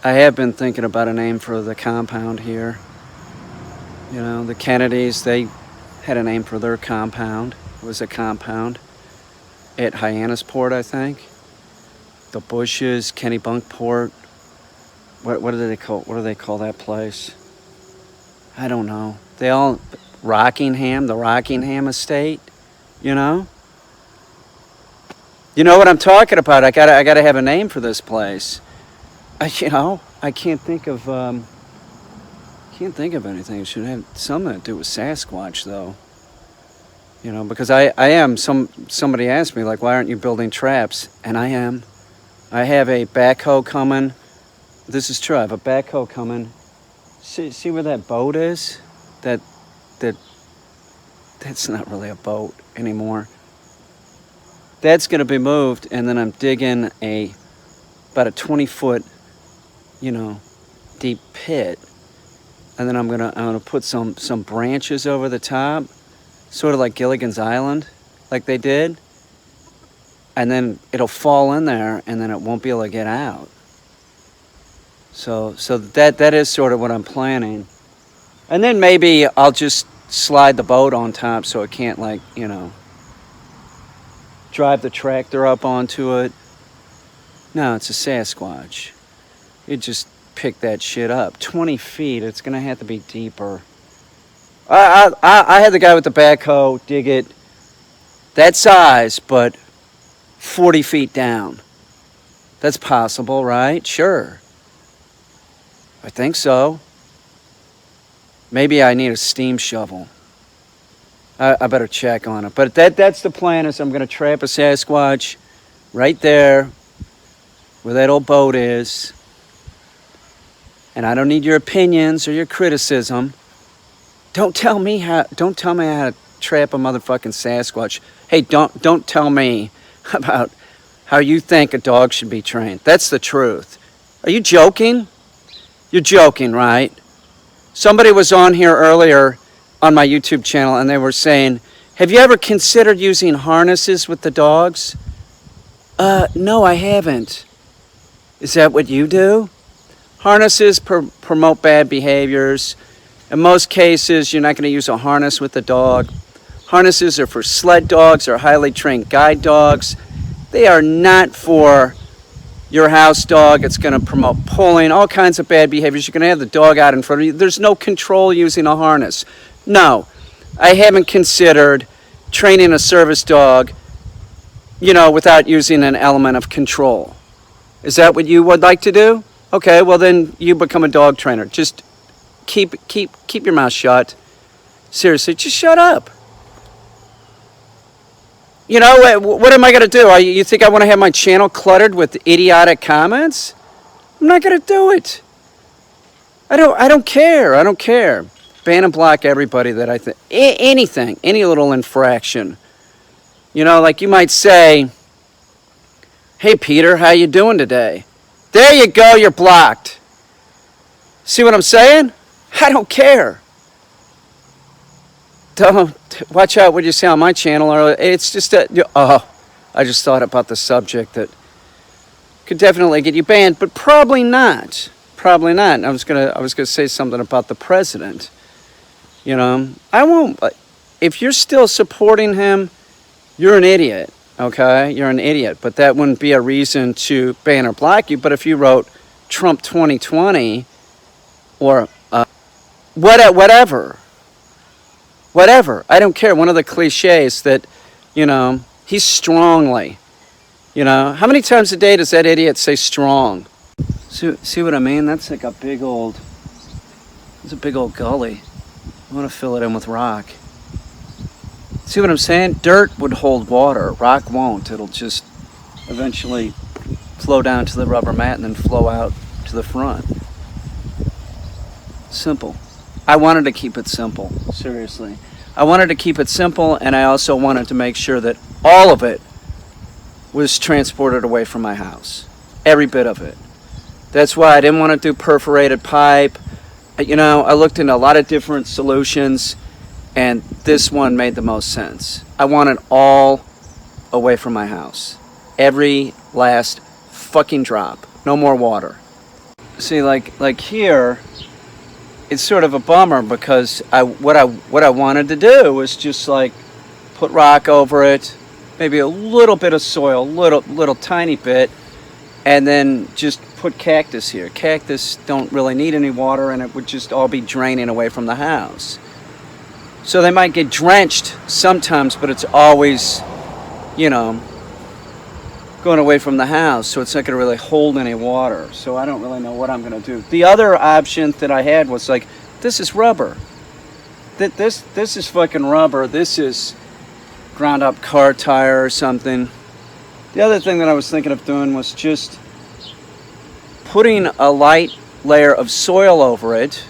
I have been thinking about a name for the compound here. You know, the Kennedys, they had a name for their compound. It was a compound at Hyannisport, I think. The Bushes, Kennebunkport. What do they call that place? I don't know. They all Rockingham, the Rockingham estate, you know? You know what I'm talking about. I gotta have a name for this place. I can't think of anything. It should have something to do with Sasquatch though. You know, because I am somebody asked me like, why aren't you building traps? And I am. I have a backhoe coming. This is true. I have a backhoe coming. See where that boat is? That's not really a boat anymore. That's going to be moved, and then I'm digging about a 20-foot, deep pit, and then I'm gonna put some branches over the top, sort of like Gilligan's Island, like they did, and then it'll fall in there, and then it won't be able to get out. So that is sort of what I'm planning. And then maybe I'll just slide the boat on top so it can't, drive the tractor up onto it. No, it's a Sasquatch. You just pick that shit up. 20 feet, it's going to have to be deeper. I had the guy with the backhoe dig it that size, but 40 feet down. That's possible, right? Sure. I think so. Maybe I need a steam shovel. I better check on it. But that's the plan, is I'm going to trap a Sasquatch right there where that old boat is. And I don't need your opinions or your criticism. Don't tell me how to trap a motherfucking Sasquatch. Hey, don't tell me about how you think a dog should be trained. That's the truth. Are you joking? You're joking, right? Somebody was on here earlier on my YouTube channel and they were saying, have you ever considered using harnesses with the dogs? No, I haven't. Is that what you do? Harnesses promote bad behaviors. In most cases, you're not going to use a harness with the dog. Harnesses are for sled dogs or highly trained guide dogs. They are not for your house dog. It's going to promote pulling, all kinds of bad behaviors. You're going to have the dog out in front of you. There's no control using a harness. No, I haven't considered training a service dog, without using an element of control. Is that what you would like to do? Okay, well then you become a dog trainer. Just keep your mouth shut. Seriously, just shut up. What am I going to do? You think I want to have my channel cluttered with idiotic comments? I'm not going to do it. I don't care. I don't care. Ban and block everybody that I think, anything, any little infraction. Like you might say, hey Peter, how you doing today? There you go, you're blocked. See what I'm saying? I don't care. Don't watch out what you say on my channel. Or it's just I just thought about the subject that could definitely get you banned, but probably not. Probably not. I was gonna say something about the president. I won't. If you're still supporting him, you're an idiot. Okay, you're an idiot. But that wouldn't be a reason to ban or block you. But if you wrote Trump 2020 or whatever. I don't care. One of the cliches that, he's strongly, how many times a day does that idiot say strong? See what I mean? That's like it's a big old gully. I want to fill it in with rock. See what I'm saying? Dirt would hold water. Rock won't. It'll just eventually flow down to the rubber mat and then flow out to the front. Simple. I wanted to keep it simple. Seriously. I wanted to keep it simple, and I also wanted to make sure that all of it was transported away from my house. Every bit of it. That's why I didn't want to do perforated pipe. I looked into a lot of different solutions, and this one made the most sense. I want it all away from my house. Every last fucking drop. No more water. See, like here, it's sort of a bummer because what I wanted to do was just like put rock over it, maybe a little bit of soil, little tiny bit, and then just put cactus here. Cactus don't really need any water, and it would just all be draining away from the house. So they might get drenched sometimes, but it's always, you know, going away from the house, so it's not going to really hold any water. So I don't really know what I'm going to do. The other option that I had was like, this is rubber. This is fucking rubber. This is ground up car tire or something. The other thing that I was thinking of doing was just putting a light layer of soil over it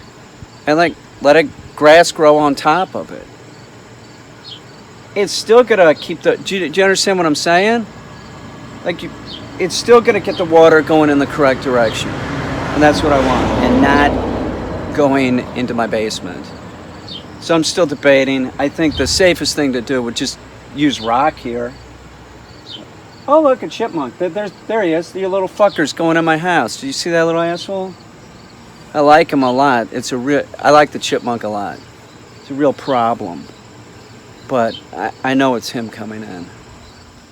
and like let it grass grow on top of it. It's still gonna keep the. Do you understand what I'm saying? Like it's still gonna get the water going in the correct direction, and that's what I want, and not going into my basement. So I'm still debating. I think the safest thing to do would just use rock here. Oh look, a chipmunk. There he is. The little fucker's going in my house. Do you see that little asshole? I like him a lot. I like the chipmunk a lot. It's a real problem. But I know it's him coming in.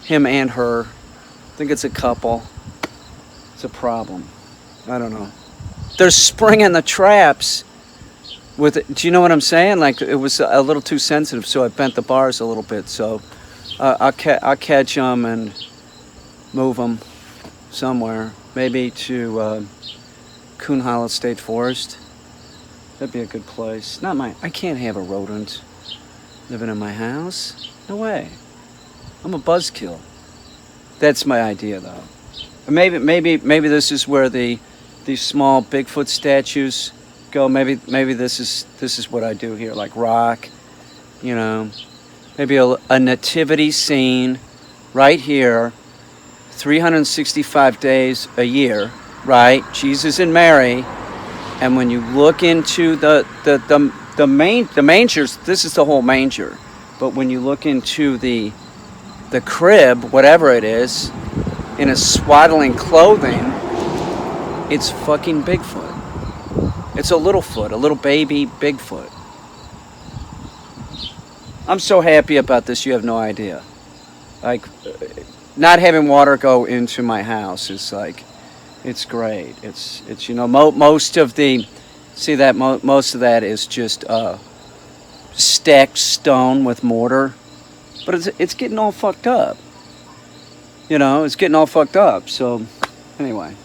Him and her. I think it's a couple. It's a problem. I don't know. They're springing the traps with it. Do you know what I'm saying? Like it was a little too sensitive, so I bent the bars a little bit. So I'll catch them and move them somewhere. Maybe to Coon Hollow State Forest. That'd be a good place. I can't have a rodent living in my house. No way. I'm a buzzkill. That's my idea, though. Maybe this is where these small Bigfoot statues go. Maybe this is what I do here, like rock. You know, maybe a nativity scene right here, 365 days a year. Right, Jesus and Mary, and when you look into the mangers, this is the whole manger. But when you look into the crib, whatever it is, in a swaddling clothing, it's fucking Bigfoot. It's a little baby Bigfoot. I'm so happy about this, you have no idea. Like, not having water go into my house is like. It's great. It's you know most of the most of that is just stacked stone with mortar, but it's getting all fucked up. You know, it's getting all fucked up. So anyway,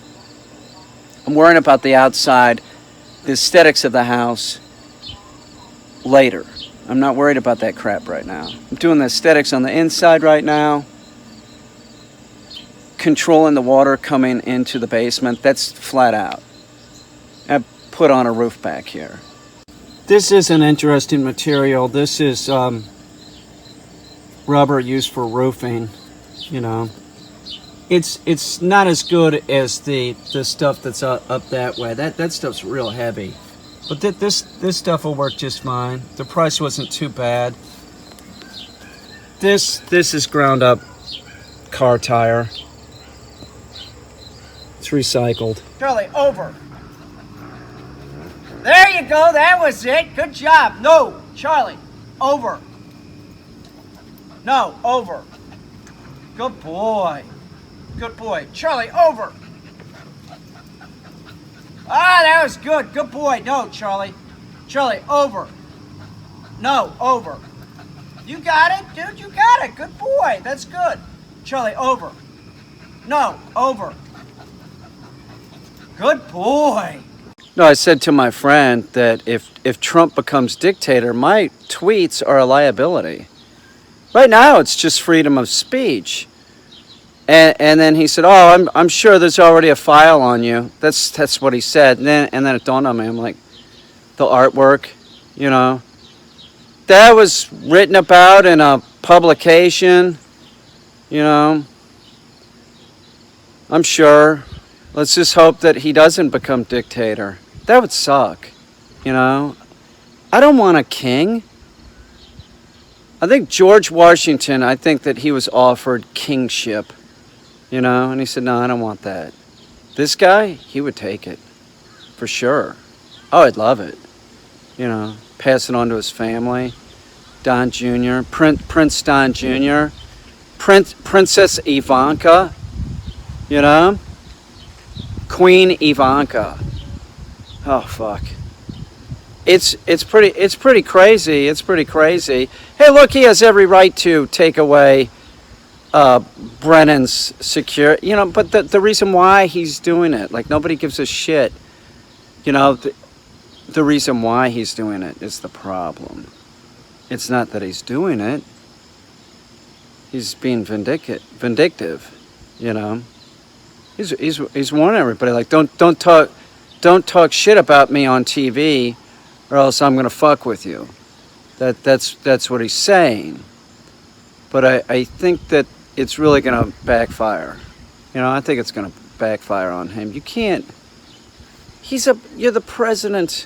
I'm worrying about the outside, the aesthetics of the house later. I'm not worried about that crap right now. I'm doing the aesthetics on the inside right now. Controlling the water coming into the basement, that's flat out. I put on a roof back here. This is an interesting material. This is rubber used for roofing. You know, it's not as good as the stuff that's up that way. That stuff's real heavy, but this stuff will work just fine. The price wasn't too bad. This is ground up car tire. It's recycled. Charlie, over. There you go. That was it. Good job. No, Charlie, over. No, over. Good boy. Good boy. Charlie, over. Ah, that was good. Good boy. No, Charlie. Charlie, over. No, over. You got it, dude. You got it. Good boy. That's good. Charlie, over. No, over. Good boy. No, I said to my friend that if Trump becomes dictator, my tweets are a liability. Right now, it's just freedom of speech. And then he said, "Oh, I'm sure there's already a file on you." That's what he said. And then it dawned on me. I'm like, the artwork, you know, that was written about in a publication. You know, I'm sure. Let's just hope that he doesn't become dictator. That would suck, you know. I don't want a king. I think George Washington, I think that he was offered kingship, you know, and he said, no, I don't want that. This guy, he would take it. for sure. Oh, I'd love it. You know, pass it on to his family. Don Jr., Prince Don Jr., Princess Ivanka, you know? Queen Ivanka. Oh, fuck. It's pretty crazy. It's pretty crazy. Hey, look, he has every right to take away Brennan's security. You know, but the reason why he's doing it, like, nobody gives a shit. You know, the reason why he's doing it is the problem. It's not that he's doing it. He's being vindictive, you know. He's warning everybody, like, don't talk shit about me on TV, or else I'm gonna fuck with you. That's what he's saying. But I think that it's really gonna backfire. You know, I think it's gonna backfire on him. You can't. You're the president.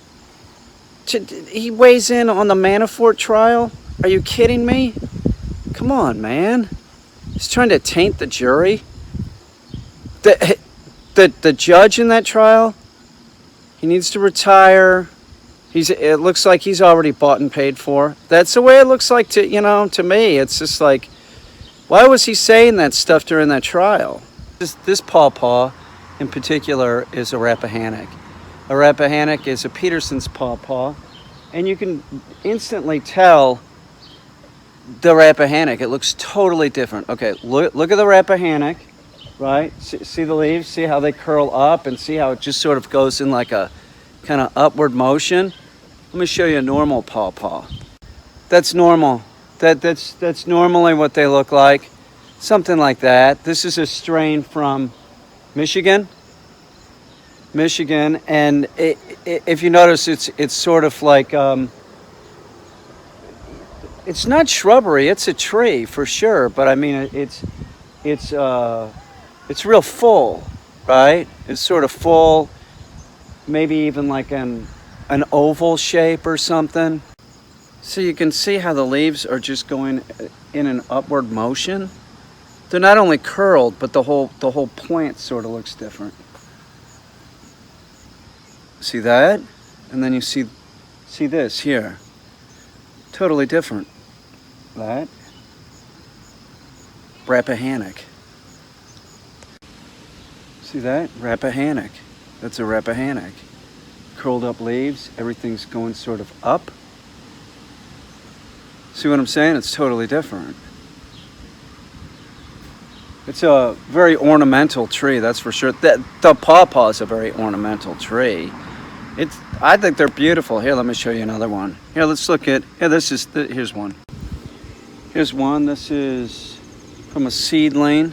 He weighs in on the Manafort trial. Are you kidding me? Come on, man. He's trying to taint the jury. The judge in that trial, he needs to retire. It looks like he's already bought and paid for. That's the way it looks like to me. It's just like, why was he saying that stuff during that trial? This Pawpaw in particular is a Rappahannock. A Rappahannock is a Peterson's Pawpaw, and you can instantly tell the Rappahannock. It looks totally different. Okay, look at the Rappahannock, right? See the leaves? See how they curl up, and see how it just sort of goes in like a kind of upward motion? Let me show you a normal Pawpaw. That's normal. That's normally what they look like. Something like that. This is a strain from Michigan, and if you notice, it's sort of like it's not shrubbery, it's a tree for sure, but I mean it's real full, right? It's sort of full, maybe even like an oval shape or something. So you can see how the leaves are just going in an upward motion. They're not only curled, but the whole plant sort of looks different. See that? And then you see this here. Totally different. That. Rappahannock. See that? Rappahannock. That's a Rappahannock. Curled up leaves. Everything's going sort of up. See what I'm saying? It's totally different. It's a very ornamental tree, that's for sure. The Pawpaw is a very ornamental tree. I think they're beautiful. Here, let me show you another one. Here, let's look at. Here's one. Here's one. This is from a seedling,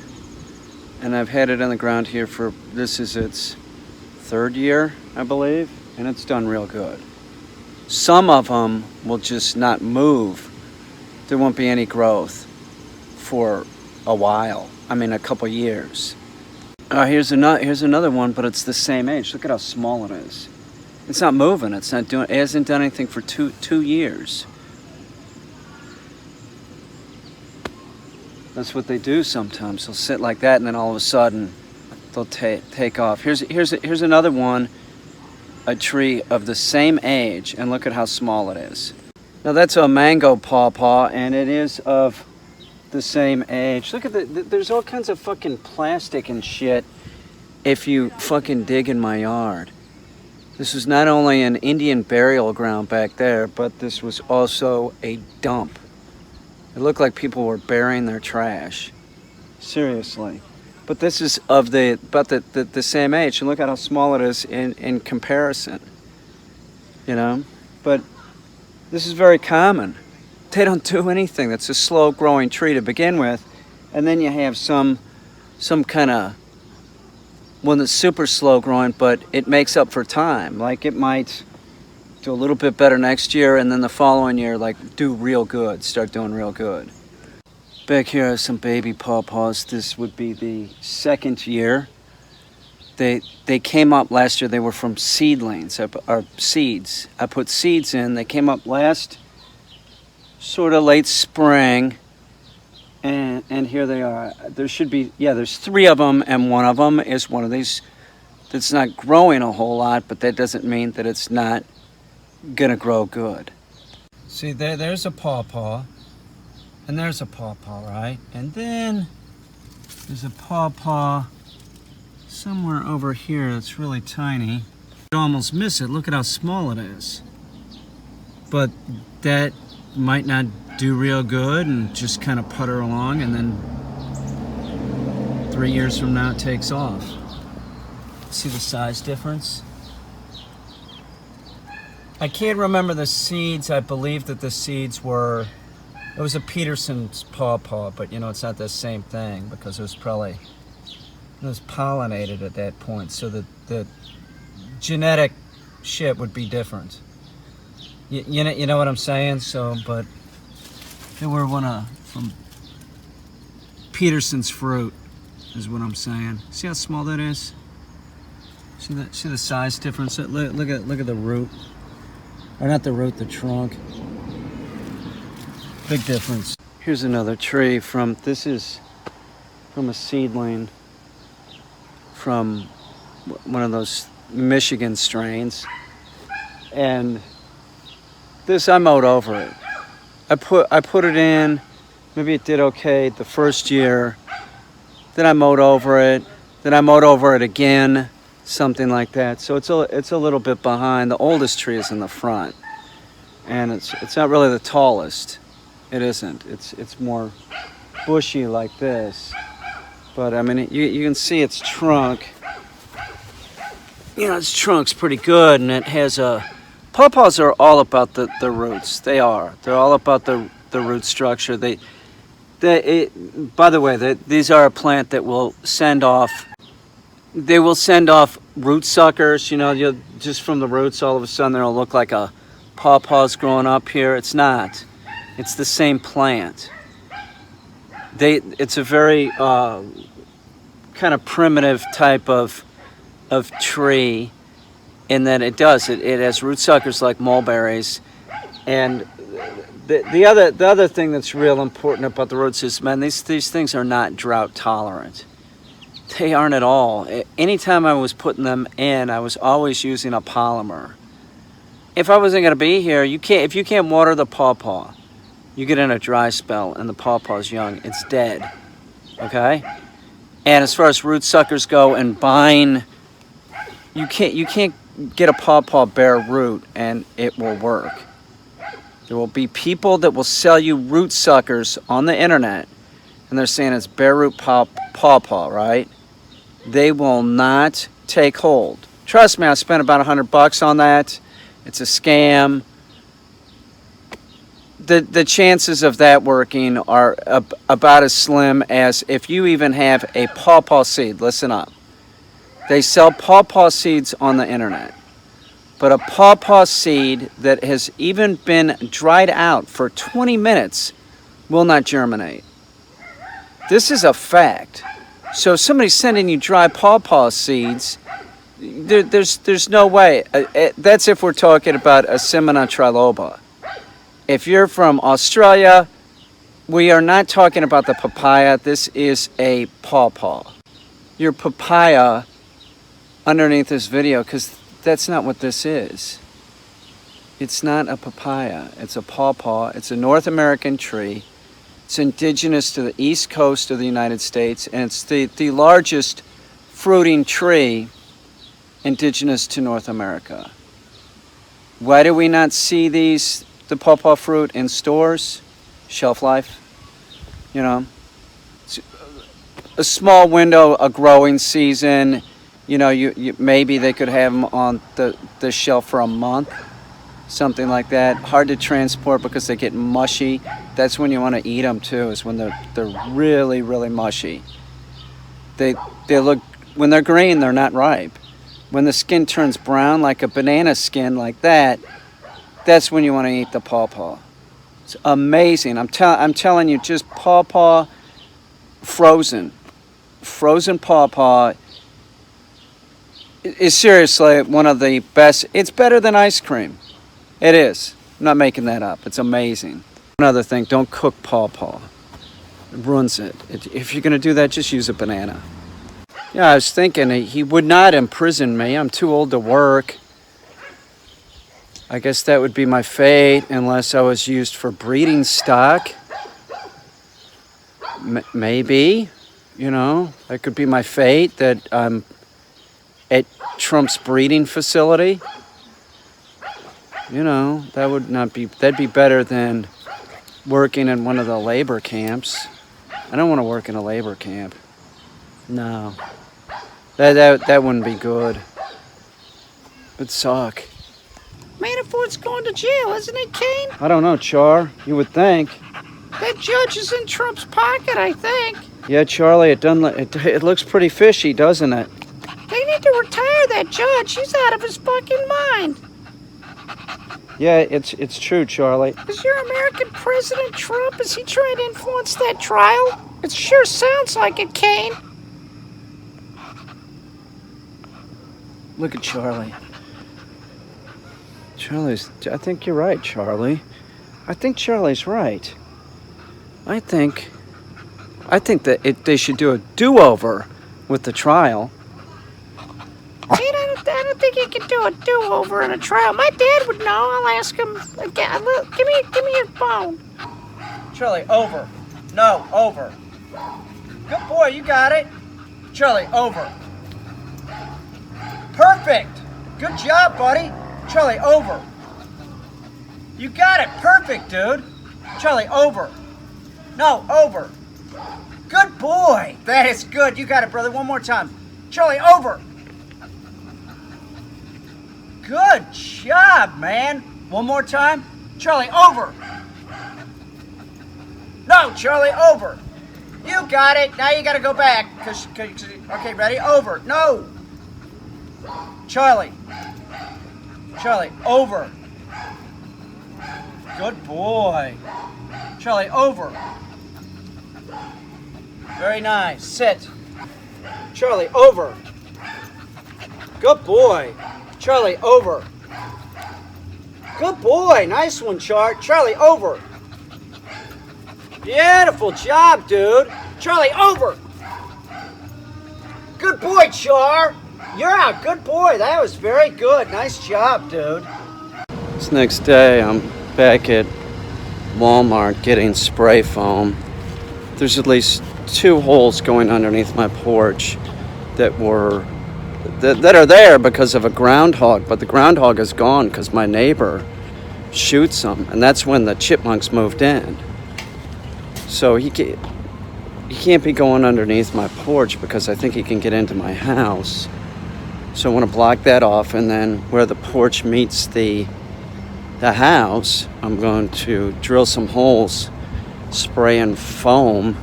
and I've had it in the ground here for. This is its third year, I believe, and it's done real good. Some of them will just not move. There won't be any growth for a while. I mean, a couple years. Here's another one, but it's the same age. Look at how small it is. It's not moving. It hasn't done anything for two years. That's what they do sometimes. They'll sit like that, and then all of a sudden, they'll take off. Here's another one, a tree of the same age, and look at how small it is. Now that's a mango Pawpaw, and it is of the same age. Look at there's all kinds of fucking plastic and shit if you fucking dig in my yard. This was not only an Indian burial ground back there, but this was also a dump. It looked like people were burying their trash. Seriously. But this is of the same age, and look at how small it is in comparison. You know? But this is very common. They don't do anything. That's a slow-growing tree to begin with, and then you have some kind of one that's super slow-growing, but it makes up for time. Like, it might do a little bit better next year, and then the following year, like, do real good, start doing real good. Back here are some baby Pawpaws. This would be the second year. They came up last year. They were from seedlings, or seeds. I put seeds in. They came up last sort of late spring, and here they are. There should be, there's three of them, and one of them is one of these It's not growing a whole lot, but that doesn't mean that it's not gonna grow good. See, there's a pawpaw, and there's a pawpaw, right? And then there's a pawpaw somewhere over here that's really tiny. You almost miss it. Look at how small it is. But that might not do real good and just kind of putter along, and then 3 years from now it takes off. See the size difference? I can't remember the seeds. I believe that the seeds were, it was a Peterson's pawpaw, but you know, it's not the same thing because it was pollinated at that point, so that the genetic shit would be different. You know what I'm saying? So, but they were from Peterson's fruit, is what I'm saying. See how small that is? See the size difference? Look at the root. Or not the root, the trunk. Big difference. Here's another tree this is from a seedling from one of those Michigan strains. And this, I mowed over it. I put it in, maybe it did okay the first year. Then I mowed over it. Then I mowed over it again. Something like that. So it's a little bit behind. The oldest tree is in the front, and it's not really the tallest. It isn't. It's more bushy like this. But I mean, you can see its trunk. You know, its trunk's pretty good, and it has pawpaws are all about the roots. They're all about the root structure. By the way, these are a plant that will send off. They will send off root suckers, you know, just from the roots, all of a sudden it'll look like a pawpaw's growing up here. It's not. It's the same plant. It's a very kind of primitive type of tree in that it has root suckers like mulberries. And the other thing that's real important about the roots is, man, these things are not drought tolerant. They aren't at all. Anytime I was putting them in, I was always using a polymer. If I wasn't going to be here, if you can't water the pawpaw, you get in a dry spell and the pawpaw's young, it's dead. Okay? And as far as root suckers go and buying, you can't get a pawpaw bare root and it will work. There will be people that will sell you root suckers on the internet, and they're saying it's bare root pawpaw, right? They will not take hold. Trust me, I spent about $100 on that. It's a scam. The chances of that working are about as slim as if you even have a pawpaw seed. Listen up. They sell pawpaw seeds on the internet. But a pawpaw seed that has even been dried out for 20 minutes will not germinate. This is a fact. So if somebody's sending you dry pawpaw seeds, there's no way. That's if we're talking about a Simina triloba. If you're from Australia, we are not talking about the papaya. This is a pawpaw. Your papaya underneath this video, because that's not what this is. It's not a papaya. It's a pawpaw. It's a North American tree. It's indigenous to the east coast of the United States, and it's the largest fruiting tree indigenous to North America. Why do we not see the pawpaw fruit in stores? Shelf life. You know, it's a small window, a growing season. You know, you maybe they could have them on the shelf for a month. Something like that. Hard to transport because they get mushy. That's when you want to eat them too, is when they're really, really mushy. They look, when they're green, they're not ripe. When the skin turns brown, like a banana skin like that, that's when you want to eat the pawpaw. It's amazing. I'm telling you, just pawpaw frozen pawpaw is seriously one of the best. It's better than ice cream. It is. I'm not making that up. It's amazing. Another thing, don't cook pawpaw. It ruins it. If you're going to do that, just use a banana. Yeah, I was thinking he would not imprison me. I'm too old to work. I guess that would be my fate unless I was used for breeding stock. Maybe, that could be my fate, that I'm at Trump's breeding facility. That would not be, that'd be better than working in one of the labor camps. I don't want to work in a labor camp. No. That wouldn't be good. It'd suck. Manafort's going to jail, isn't he, Caine? I don't know, Char. You would think. That judge is in Trump's pocket, I think. Yeah, Charlie, it looks pretty fishy, doesn't it? They need to retire that judge. He's out of his fucking mind. Yeah, it's true, Charlie. Is your American President Trump? Is he trying to influence that trial? It sure sounds like it, Caine. Look at Charlie. I think you're right, Charlie. I think Charlie's right. I think that they should do a do-over with the trial. I don't think you can do a do-over in a trial. My dad would know. I'll ask him again. Look, give me your phone. Charlie, over. No, over. Good boy, you got it. Charlie, over. Perfect. Good job, buddy. Charlie, over. You got it. Perfect, dude. Charlie, over. No, over. Good boy. That is good. You got it, brother. One more time. Charlie, over. Good job, man. One more time. Charlie, over. No, Charlie, over. You got it. Now you got to go back. Okay, ready? Over. No. Charlie. Charlie, over. Good boy. Charlie, over. Very nice. Sit. Charlie, over. Good boy. Charlie, over. Good boy. Nice one, Charlie, over. Beautiful job, dude. Charlie, over. Good boy, Char. You're out. Good boy. That was very good. Nice job, dude. This next day, I'm back at Walmart getting spray foam. There's at least 2 holes going underneath my porch that are there because of a groundhog, but the groundhog is gone because my neighbor shoots them, and that's when the chipmunks moved in. So he can't be going underneath my porch because I think he can get into my house. So I want to block that off, and then where the porch meets the house, I'm going to drill some holes, spraying foam,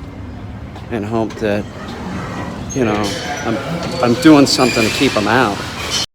and hope that I'm doing something to keep them out.